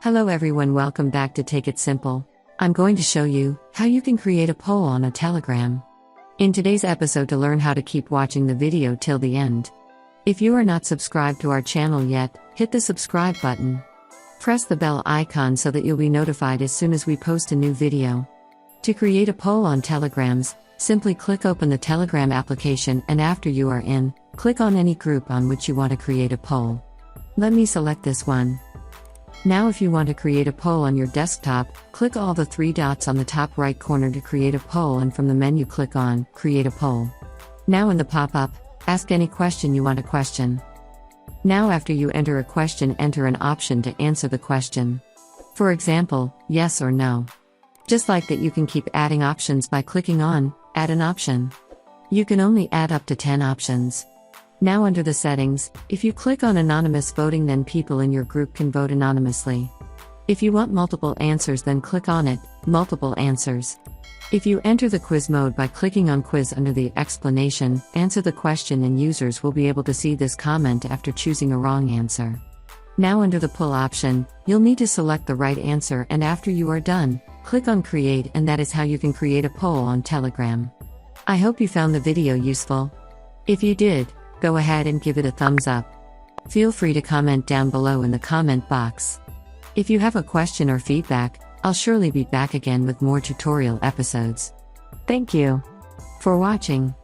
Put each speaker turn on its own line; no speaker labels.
Hello everyone, welcome back to Take It Simple. I'm going to show you how you can create a poll on a Telegram. In today's episode, to learn how to keep watching the video till the end. If you are not subscribed to our channel yet, hit the subscribe button. Press the bell icon so that you'll be notified as soon as we post a new video. To create a poll on Telegrams, simply click open the Telegram application, and after you are in, click on any group on which you want to create a poll. Let me select this one. Now if you want to create a poll on your desktop, click all the three dots on the top right corner to create a poll, and from the menu click on Create a Poll. Now in the pop-up, ask any question you want to question. Now after you enter a question, enter an option to answer the question. For example, yes or no. Just like that, you can keep adding options by clicking on Add an Option. You can only add up to 10 options. Now under the settings, if you click on anonymous voting, then people in your group can vote anonymously. If you want multiple answers, then click on it, multiple answers. If you enter the quiz mode by clicking on quiz under the explanation, answer the question, and users will be able to see this comment after choosing a wrong answer. Now under the poll option, you'll need to select the right answer, and after you are done, click on create, and that is how you can create a poll on Telegram. I hope you found the video useful. If you did, go ahead and give it a thumbs up. Feel free to comment down below in the comment box. If you have a question or feedback, I'll surely be back again with more tutorial episodes. Thank you for watching.